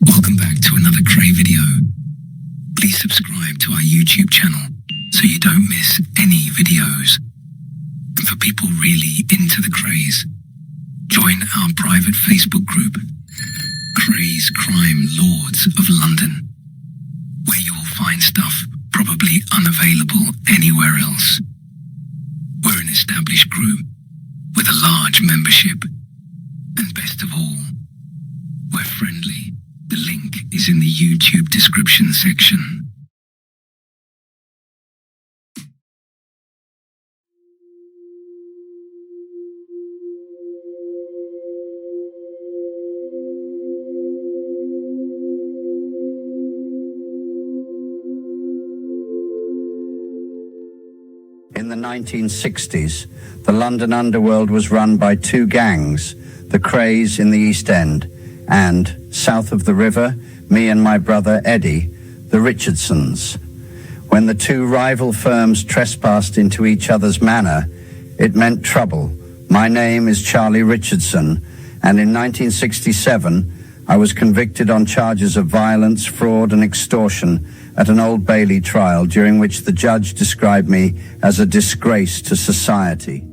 Welcome back to another Kray video. Please subscribe to our YouTube channel so you don't miss any videos. And for people really into the Krays, join our private Facebook group, Krays Crime Lords of London, where you will find stuff probably unavailable anywhere else. We're an established group with a large membership, and best of all, we're friendly. The link is in the YouTube description section. In the 1960s, the London underworld was run by two gangs, the Krays in the East End, and, south of the river, me and my brother Eddie, the Richardsons. When the two rival firms trespassed into each other's manor, it meant trouble. My name is Charlie Richardson, and in 1967, I was convicted on charges of violence, fraud, and extortion at an Old Bailey trial, during which the judge described me as a disgrace to society.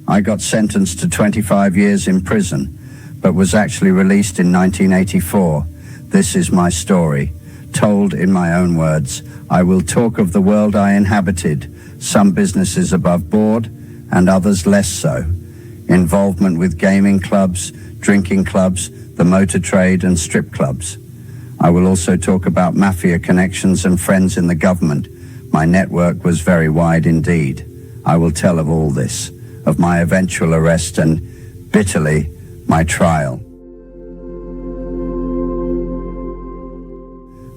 I got sentenced to 25 years in prison, but was actually released in 1984. This is my story, told in my own words. I will talk of the world I inhabited, some businesses above board and others less so. Involvement with gaming clubs, drinking clubs, the motor trade and strip clubs. I will also talk about mafia connections and friends in the government. My network was very wide indeed. I will tell of all this, of my eventual arrest and, bitterly, my trial.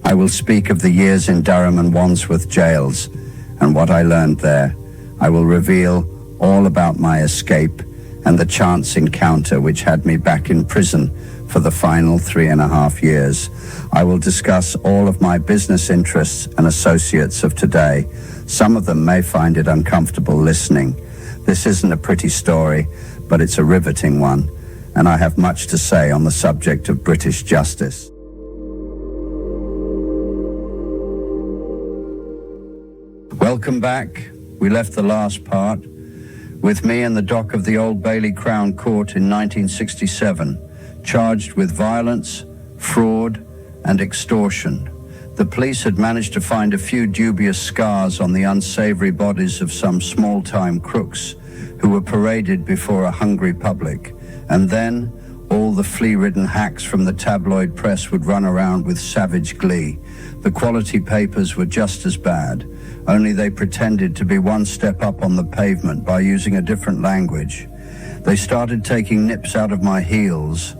I will speak of the years in Durham and Wandsworth jails and what I learned there. I will reveal all about my escape and the chance encounter which had me back in prison for the final 3.5 years. I will discuss all of my business interests and associates of today. Some of them may find it uncomfortable listening. This isn't a pretty story, but it's a riveting one, and I have much to say on the subject of British justice. Welcome back. We left the last part with me in the dock of the Old Bailey Crown Court in 1967, charged with violence, fraud, and extortion. The police had managed to find a few dubious scars on the unsavory bodies of some small-time crooks who were paraded before a hungry public. And then all the flea-ridden hacks from the tabloid press would run around with savage glee. The quality papers were just as bad, only they pretended to be one step up on the pavement by using a different language. They started taking nips out of my heels,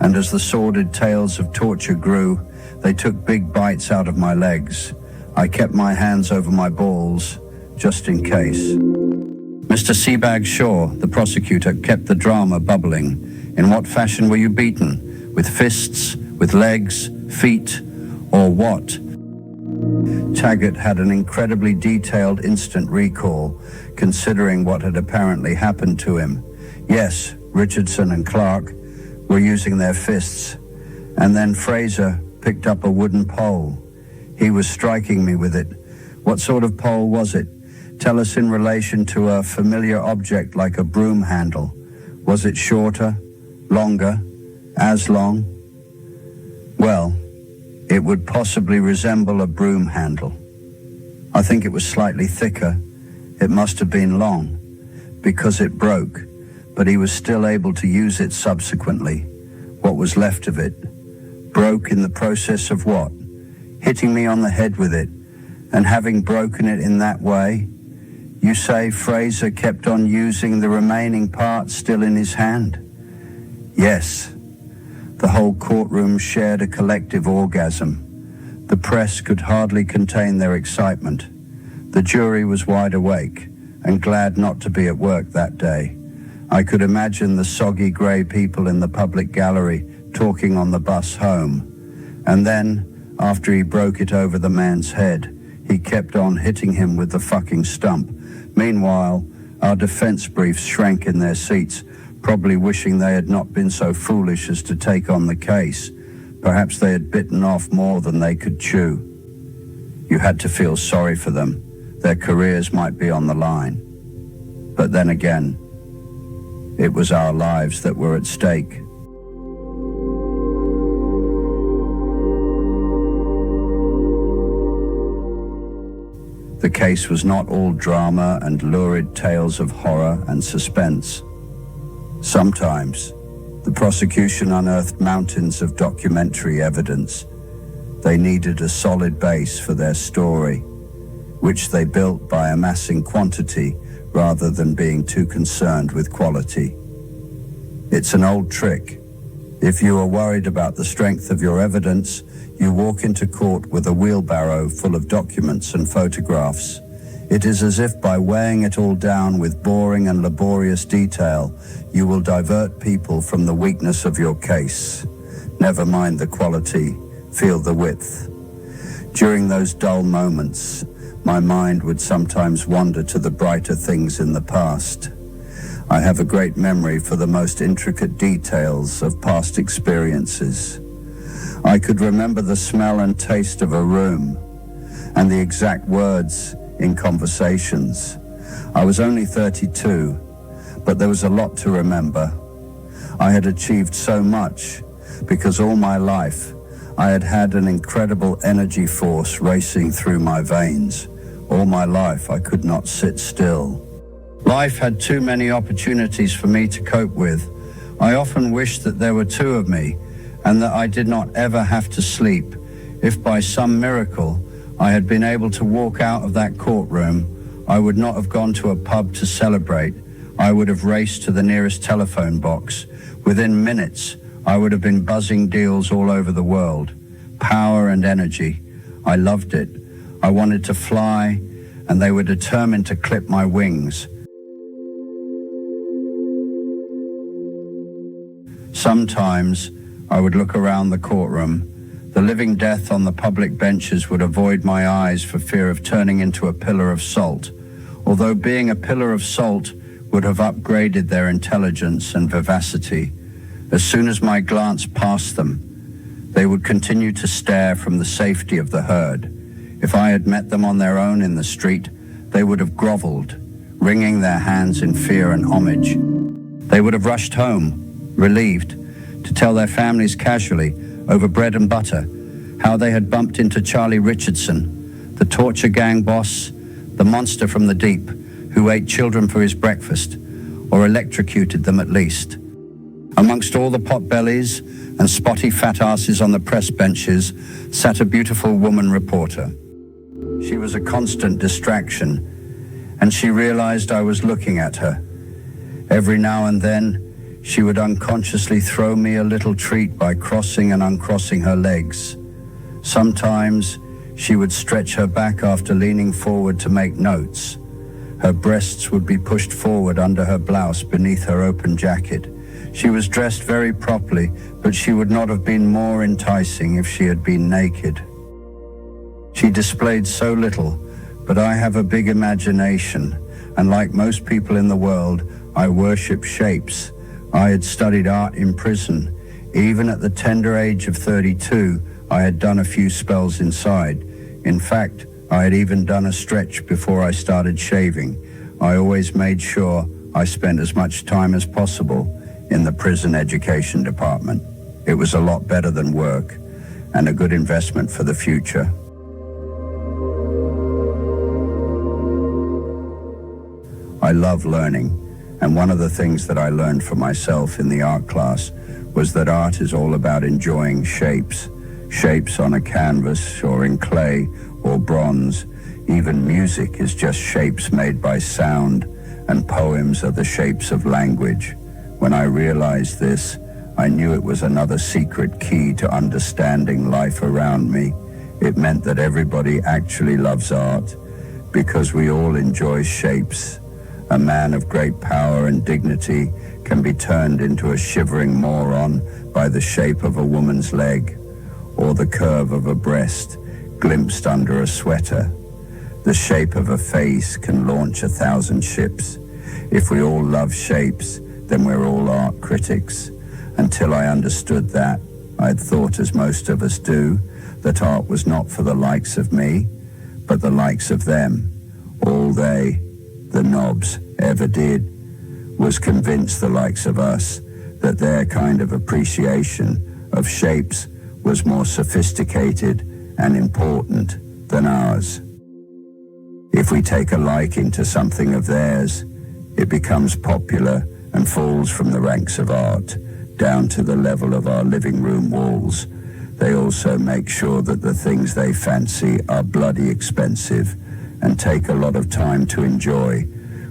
and as the sordid tales of torture grew, they took big bites out of my legs. I kept my hands over my balls, just in case. Mr. Seabag Shaw, the prosecutor, kept the drama bubbling. In what fashion were you beaten? With fists, with legs, feet, or what? Taggart had an incredibly detailed instant recall, considering what had apparently happened to him. Yes, Richardson and Clark were using their fists, and then Fraser picked up a wooden pole. He was striking me with it. What sort of pole was it? Tell us in relation to a familiar object like a broom handle. Was it shorter, longer, as long? Well, it would possibly resemble a broom handle. I think it was slightly thicker. It must have been long, because it broke, but he was still able to use it subsequently. What was left of it? Broke in the process of what? Hitting me on the head with it, and having broken it in that way, you say Fraser kept on using the remaining part still in his hand? Yes. The whole courtroom shared a collective orgasm. The press could hardly contain their excitement. The jury was wide awake and glad not to be at work that day. I could imagine the soggy grey people in the public gallery talking on the bus home. And then, after he broke it over the man's head, he kept on hitting him with the fucking stump. Meanwhile, our defense briefs shrank in their seats, probably wishing they had not been so foolish as to take on the case. Perhaps they had bitten off more than they could chew. You had to feel sorry for them. Their careers might be on the line. But then again, it was our lives that were at stake. The case was not all drama and lurid tales of horror and suspense. Sometimes, the prosecution unearthed mountains of documentary evidence. They needed a solid base for their story, which they built by amassing quantity rather than being too concerned with quality. It's an old trick. If you are worried about the strength of your evidence, you walk into court with a wheelbarrow full of documents and photographs. It is as if by weighing it all down with boring and laborious detail, you will divert people from the weakness of your case. Never mind the quality, feel the width. During those dull moments, my mind would sometimes wander to the brighter things in the past. I have a great memory for the most intricate details of past experiences. I could remember the smell and taste of a room and the exact words in conversations. I was only 32, but there was a lot to remember. I had achieved so much because all my life I had had an incredible energy force racing through my veins. All my life I could not sit still. Life had too many opportunities for me to cope with. I often wished that there were two of me and that I did not ever have to sleep. If by some miracle I had been able to walk out of that courtroom, I would not have gone to a pub to celebrate. I would have raced to the nearest telephone box. Within minutes, I would have been buzzing deals all over the world. Power and energy. I loved it. I wanted to fly, and they were determined to clip my wings. Sometimes I would look around the courtroom. The living death on the public benches would avoid my eyes for fear of turning into a pillar of salt, although being a pillar of salt would have upgraded their intelligence and vivacity. As soon as my glance passed them, they would continue to stare from the safety of the herd. If I had met them on their own in the street, they would have groveled, wringing their hands in fear and homage. They would have rushed home, relieved, to tell their families casually, over bread and butter, how they had bumped into Charlie Richardson, the torture gang boss, the monster from the deep, who ate children for his breakfast, or electrocuted them at least. Amongst all the potbellies and spotty fat asses on the press benches sat a beautiful woman reporter. She was a constant distraction, and she realized I was looking at her. Every now and then, she would unconsciously throw me a little treat by crossing and uncrossing her legs. Sometimes she would stretch her back after leaning forward to make notes. Her breasts would be pushed forward under her blouse beneath her open jacket. She was dressed very properly, but she would not have been more enticing if she had been naked. She displayed so little, but I have a big imagination, and like most people in the world, I worship shapes. I had studied art in prison. Even at the tender age of 32, I had done a few spells inside. In fact, I had even done a stretch before I started shaving. I always made sure I spent as much time as possible in the prison education department. It was a lot better than work and a good investment for the future. I love learning. And one of the things that I learned for myself in the art class was that art is all about enjoying shapes. Shapes on a canvas or in clay or bronze. Even music is just shapes made by sound, and poems are the shapes of language. When I realized this, I knew it was another secret key to understanding life around me. It meant that everybody actually loves art because we all enjoy shapes. A man of great power and dignity can be turned into a shivering moron by the shape of a woman's leg, or the curve of a breast glimpsed under a sweater. The shape of a face can launch 1,000 ships. If we all love shapes, then we're all art critics. Until I understood that, I'd thought, as most of us do, that art was not for the likes of me, but the likes of them. All they, the knobs, ever did was convince the likes of us that their kind of appreciation of shapes was more sophisticated and important than ours. If we take a liking to something of theirs, it becomes popular and falls from the ranks of art down to the level of our living room walls. They also make sure that the things they fancy are bloody expensive and take a lot of time to enjoy.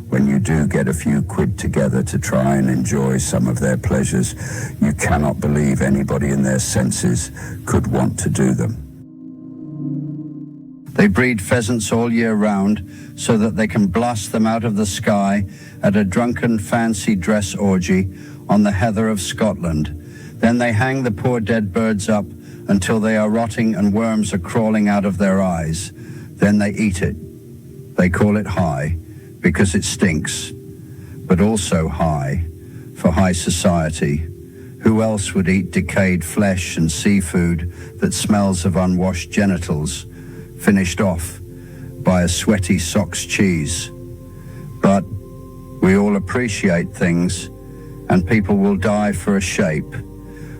When you do get a few quid together to try and enjoy some of their pleasures, you cannot believe anybody in their senses could want to do them. They breed pheasants all year round so that they can blast them out of the sky at a drunken fancy dress orgy on the heather of Scotland. Then they hang the poor dead birds up until they are rotting and worms are crawling out of their eyes. Then they eat it. They call it high because it stinks, but also high for high society. Who else would eat decayed flesh and seafood that smells of unwashed genitals, finished off by a sweaty socks cheese? But we all appreciate things, and people will die for a shape,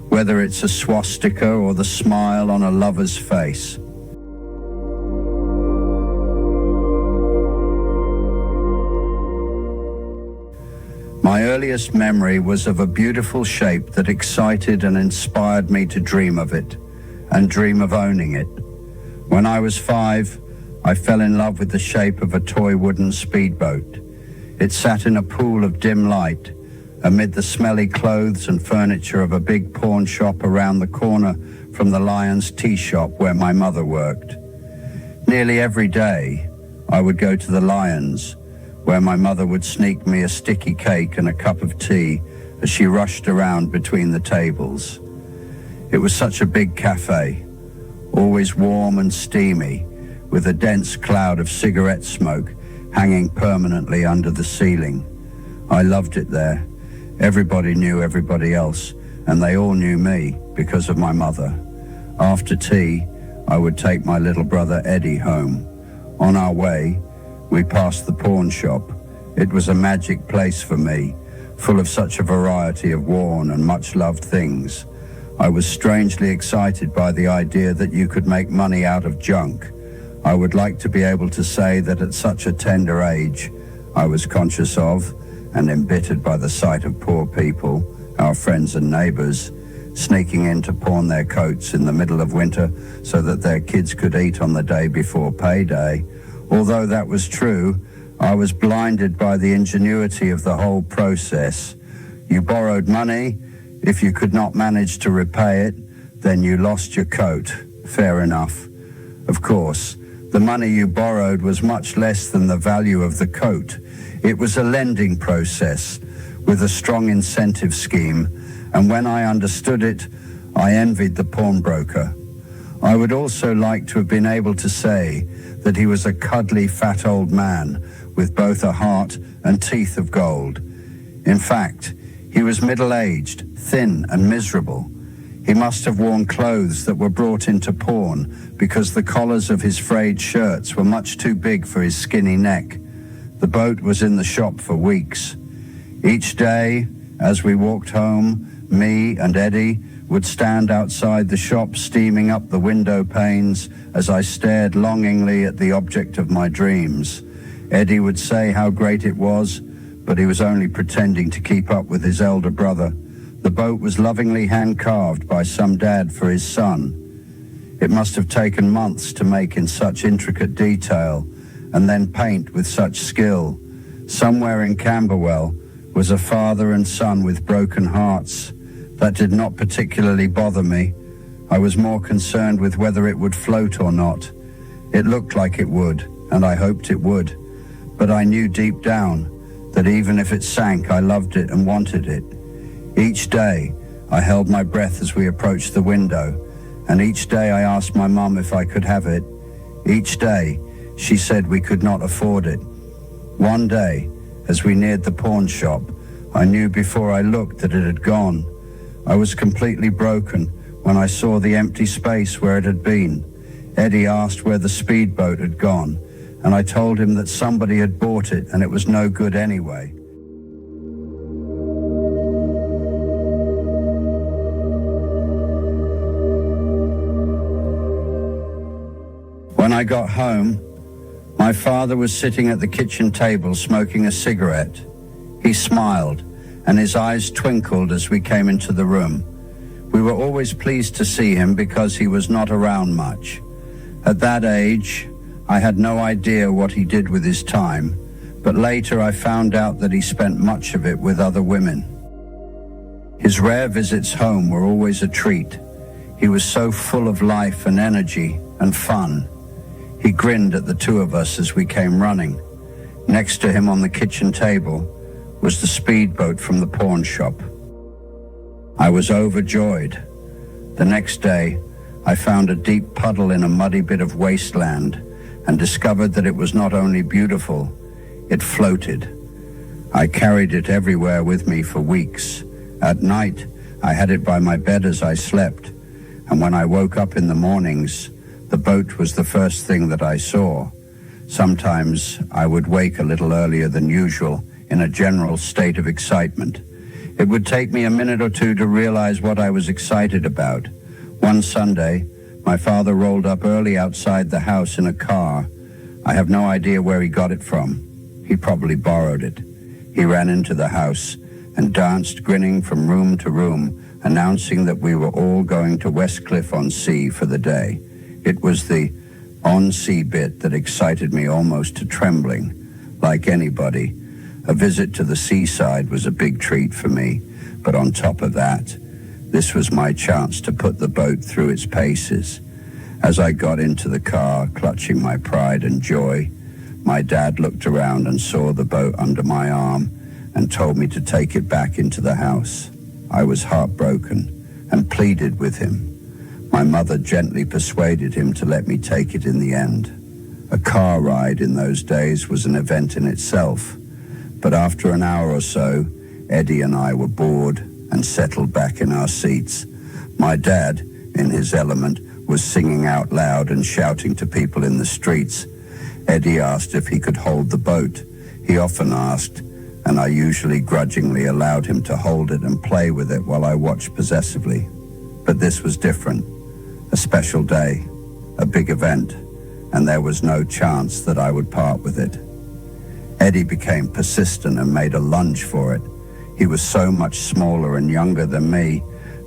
whether it's a swastika or the smile on a lover's face. My earliest memory was of a beautiful shape that excited and inspired me to dream of it, and dream of owning it. When I was 5, I fell in love with the shape of a toy wooden speedboat. It sat in a pool of dim light, amid the smelly clothes and furniture of a big pawn shop around the corner from the Lions tea shop where my mother worked. Nearly every day, I would go to the Lions, where my mother would sneak me a sticky cake and a cup of tea as she rushed around between the tables. It was such a big cafe, always warm and steamy, with a dense cloud of cigarette smoke hanging permanently under the ceiling. I loved it there. Everybody knew everybody else, and they all knew me because of my mother. After tea, I would take my little brother Eddie home. On our way, we passed the pawn shop. It was a magic place for me, full of such a variety of worn and much-loved things. I was strangely excited by the idea that you could make money out of junk. I would like to be able to say that at such a tender age, I was conscious of and embittered by the sight of poor people, our friends and neighbors, sneaking in to pawn their coats in the middle of winter so that their kids could eat on the day before payday. Although that was true, I was blinded by the ingenuity of the whole process. You borrowed money. If you could not manage to repay it, then you lost your coat. Fair enough. Of course, the money you borrowed was much less than the value of the coat. It was a lending process with a strong incentive scheme, and when I understood it, I envied the pawnbroker. I would also like to have been able to say that he was a cuddly, fat old man with both a heart and teeth of gold. In fact, he was middle-aged, thin and miserable. He must have worn clothes that were brought into pawn because the collars of his frayed shirts were much too big for his skinny neck. The boat was in the shop for weeks. Each day, as we walked home, me and Eddie would stand outside the shop steaming up the window panes as I stared longingly at the object of my dreams. Eddie would say how great it was, but he was only pretending to keep up with his elder brother. The boat was lovingly hand-carved by some dad for his son. It must have taken months to make in such intricate detail and then paint with such skill. Somewhere in Camberwell was a father and son with broken hearts. That did not particularly bother me. I was more concerned with whether it would float or not. It looked like it would, and I hoped it would. But I knew deep down that even if it sank, I loved it and wanted it. Each day, I held my breath as we approached the window, and each day I asked my mum if I could have it. Each day, she said we could not afford it. One day, as we neared the pawn shop, I knew before I looked that it had gone. I was completely broken when I saw the empty space where it had been. Eddie asked where the speedboat had gone, and I told him that somebody had bought it and it was no good anyway. When I got home, my father was sitting at the kitchen table smoking a cigarette. He smiled, and his eyes twinkled as we came into the room. We were always pleased to see him because he was not around much. At that age, I had no idea what he did with his time, but later I found out that he spent much of it with other women. His rare visits home were always a treat. He was so full of life and energy and fun. He grinned at the two of us as we came running. Next to him on the kitchen table was the speedboat from the pawn shop. I was overjoyed. The next day, I found a deep puddle in a muddy bit of wasteland and discovered that it was not only beautiful, it floated. I carried it everywhere with me for weeks. At night, I had it by my bed as I slept, and when I woke up in the mornings, the boat was the first thing that I saw. Sometimes I would wake a little earlier than usual in a general state of excitement. It would take me a minute or two to realize what I was excited about. One Sunday, my father rolled up early outside the house in a car. I have no idea where he got it from. He probably borrowed it. He ran into the house and danced, grinning from room to room, announcing that we were all going to Westcliff-on-Sea for the day. It was the on-sea bit that excited me almost to trembling. Like anybody, a visit to the seaside was a big treat for me, but on top of that, this was my chance to put the boat through its paces. As I got into the car, clutching my pride and joy, my dad looked around and saw the boat under my arm and told me to take it back into the house. I was heartbroken and pleaded with him. My mother gently persuaded him to let me take it in the end. A car ride in those days was an event in itself, but after an hour or so, Eddie and I were bored and settled back in our seats. My dad, in his element, was singing out loud and shouting to people in the streets. Eddie asked if he could hold the boat. He often asked, and I usually grudgingly allowed him to hold it and play with it while I watched possessively. But this was different. A special day, a big event, and there was no chance that I would part with it. Eddie became persistent and made a lunge for it. He was so much smaller and younger than me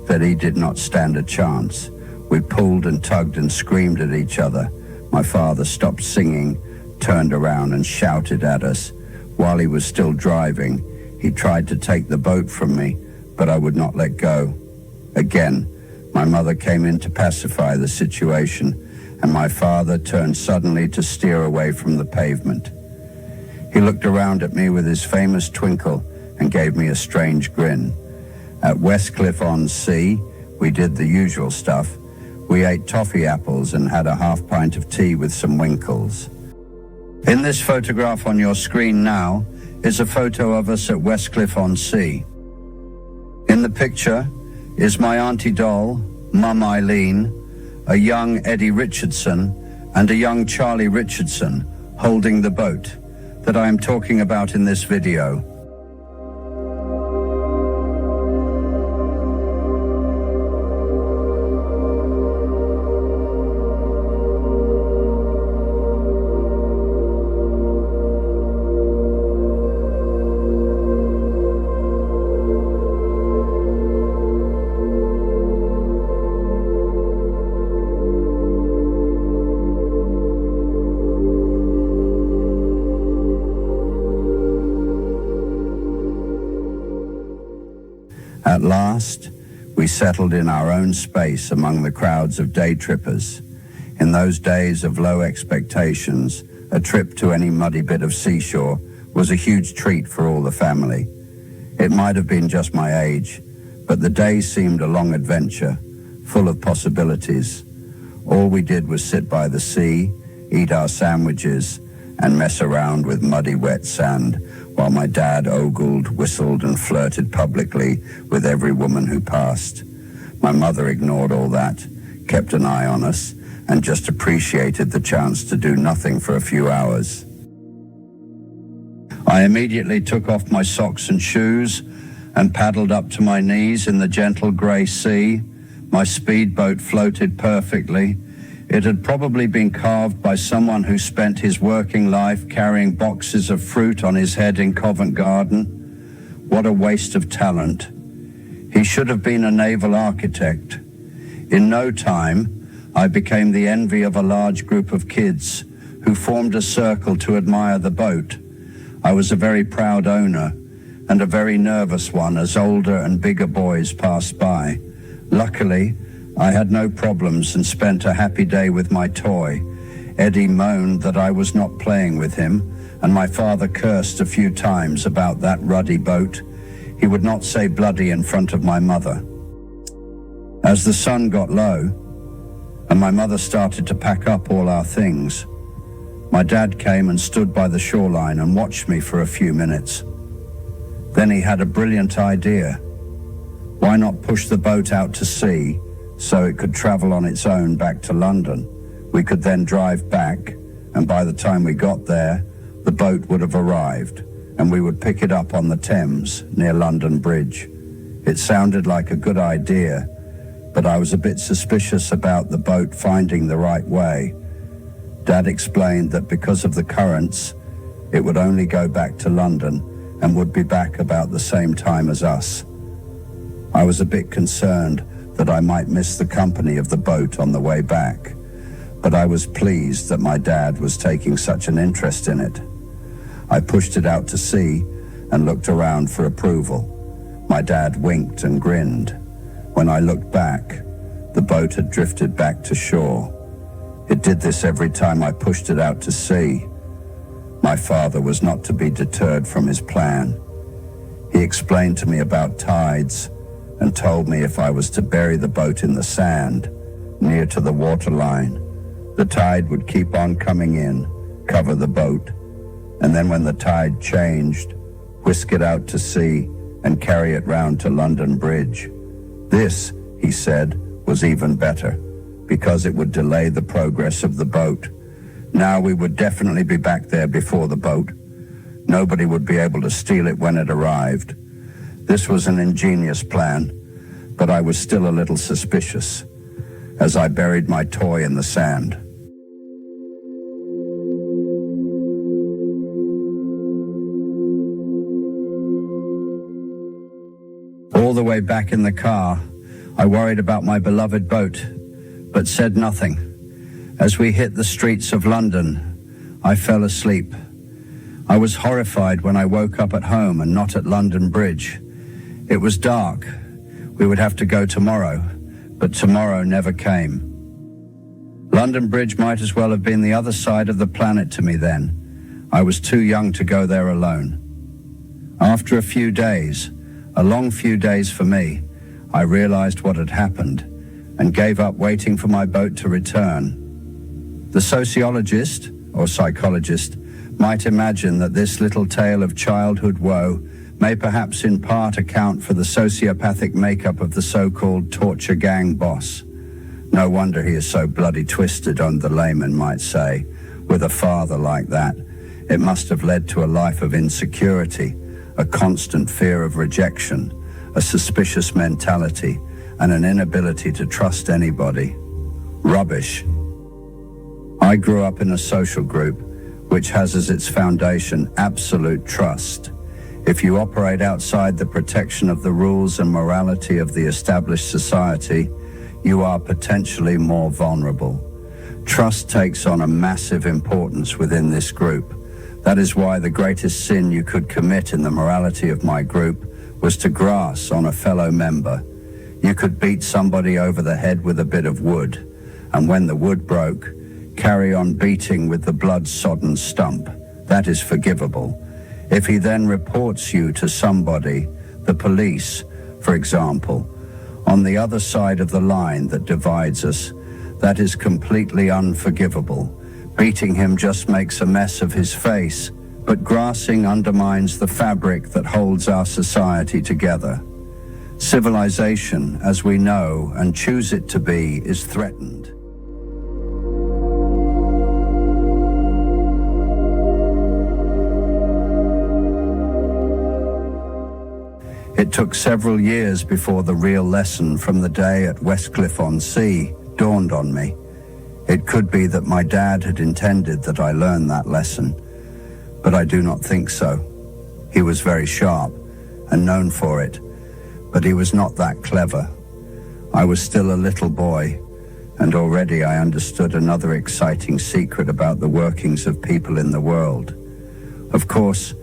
that he did not stand a chance. We pulled and tugged and screamed at each other. My father stopped singing, turned around and shouted at us. While he was still driving, he tried to take the boat from me, but I would not let go. Again, my mother came in to pacify the situation, and my father turned suddenly to steer away from the pavement. He looked around at me with his famous twinkle and gave me a strange grin. At Westcliff-on-Sea, we did the usual stuff. We ate toffee apples and had a half pint of tea with some winkles. In this photograph on your screen now is a photo of us at Westcliff-on-Sea. In the picture is my auntie doll, Mum Eileen, a young Eddie Richardson, and a young Charlie Richardson holding the boat that I am talking about in this video. At last, we settled in our own space among the crowds of day trippers. In those days of low expectations, a trip to any muddy bit of seashore was a huge treat for all the family. It might have been just my age, but the day seemed a long adventure, full of possibilities. All we did was sit by the sea, eat our sandwiches, and mess around with muddy, wet sand while my dad ogled, whistled, and flirted publicly with every woman who passed. My mother ignored all that, kept an eye on us, and just appreciated the chance to do nothing for a few hours. I immediately took off my socks and shoes and paddled up to my knees in the gentle grey sea. My speedboat floated perfectly. It had probably been carved by someone who spent his working life carrying boxes of fruit on his head in Covent Garden. What a waste of talent. He should have been a naval architect. In no time, I became the envy of a large group of kids who formed a circle to admire the boat. I was a very proud owner and a very nervous one as older and bigger boys passed by. Luckily, I had no problems and spent a happy day with my toy. Eddie moaned that I was not playing with him, and my father cursed a few times about that ruddy boat. He would not say bloody in front of my mother. As the sun got low, and my mother started to pack up all our things, my dad came and stood by the shoreline and watched me for a few minutes. Then he had a brilliant idea. Why not push the boat out to sea so it could travel on its own back to London? We could then drive back, and by the time we got there, the boat would have arrived, and we would pick it up on the Thames near London Bridge. It sounded like a good idea, but I was a bit suspicious about the boat finding the right way. Dad explained that because of the currents, it would only go back to London and would be back about the same time as us. I was a bit concerned that I might miss the company of the boat on the way back, but I was pleased that my dad was taking such an interest in it. I pushed it out to sea and looked around for approval. My dad winked and grinned. When I looked back, the boat had drifted back to shore. It did this every time I pushed it out to sea. My father was not to be deterred from his plan. He explained to me about tides and told me if I was to bury the boat in the sand near to the waterline, the tide would keep on coming in, cover the boat, and then when the tide changed, whisk it out to sea and carry it round to London Bridge. This, he said, was even better, because it would delay the progress of the boat. Now we would definitely be back there before the boat. Nobody would be able to steal it when it arrived. This was an ingenious plan, but I was still a little suspicious as I buried my toy in the sand. All the way back in the car, I worried about my beloved boat, but said nothing. As we hit the streets of London, I fell asleep. I was horrified when I woke up at home and not at London Bridge. It was dark. We would have to go tomorrow, but tomorrow never came. London Bridge might as well have been the other side of the planet to me then. I was too young to go there alone. After a few days, a long few days for me, I realized what had happened and gave up waiting for my boat to return. The sociologist or psychologist might imagine that this little tale of childhood woe may perhaps in part account for the sociopathic makeup of the so-called torture gang boss. No wonder he is so bloody twisted, the layman might say. With a father like that, it must have led to a life of insecurity, a constant fear of rejection, a suspicious mentality, and an inability to trust anybody. Rubbish. I grew up in a social group which has as its foundation absolute trust. If you operate outside the protection of the rules and morality of the established society, you are potentially more vulnerable. Trust takes on a massive importance within this group. That is why the greatest sin you could commit in the morality of my group was to grass on a fellow member. You could beat somebody over the head with a bit of wood, and when the wood broke, carry on beating with the blood-sodden stump. That is forgivable. If he then reports you to somebody, the police, for example, on the other side of the line that divides us, that is completely unforgivable, Beating him just makes a mess of his face, but grassing undermines the fabric that holds our society together. Civilization, as we know and choose it to be, is threatened. It took several years before the real lesson from the day at Westcliff-on-Sea dawned on me. It could be that my dad had intended that I learn that lesson, but I do not think so. He was very sharp and known for it, but he was not that clever. I was still a little boy, and already I understood another exciting secret about the workings of people in the world. Of course,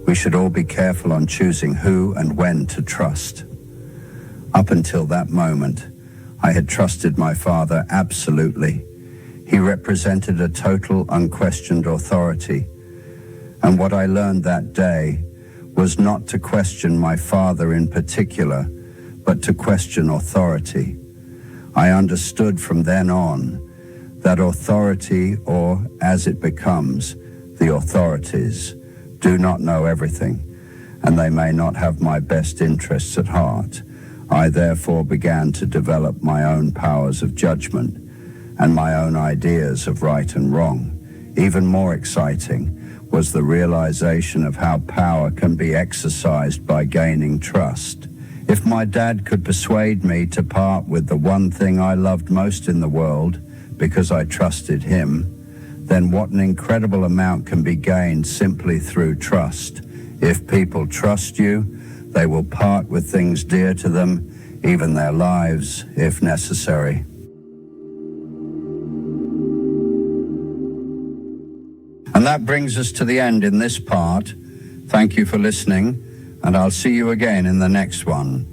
we should all be careful on choosing who and when to trust. Up until that moment, I had trusted my father absolutely. He represented a total, unquestioned authority. And what I learned that day was not to question my father in particular, but to question authority. I understood from then on that authority, or as it becomes, the authorities, do not know everything, and they may not have my best interests at heart. I therefore began to develop my own powers of judgment and my own ideas of right and wrong. Even more exciting was the realization of how power can be exercised by gaining trust. If my dad could persuade me to part with the one thing I loved most in the world because I trusted him, then what an incredible amount can be gained simply through trust. If people trust you, they will part with things dear to them, even their lives, if necessary. And that brings us to the end in this part. Thank you for listening, and I'll see you again in the next one.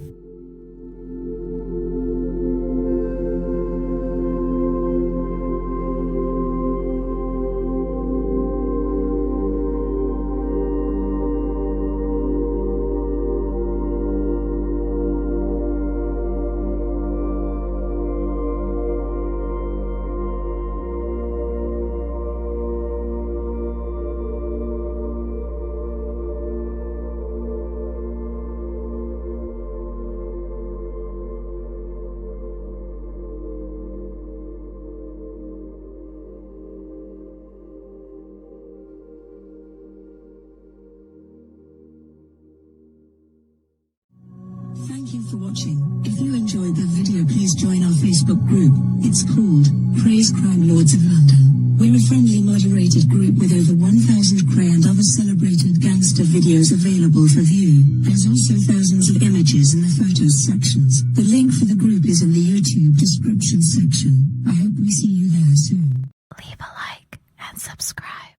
Thank you for watching. If you enjoyed the video, please join our Facebook group. It's called Krays Crime Lords of London. We're a friendly moderated group with over 1,000 Kray and other celebrated gangster videos available for view. There's also thousands of images in the photos sections. The link for the group is in the YouTube description section. I hope we see you there soon. Leave a like and subscribe.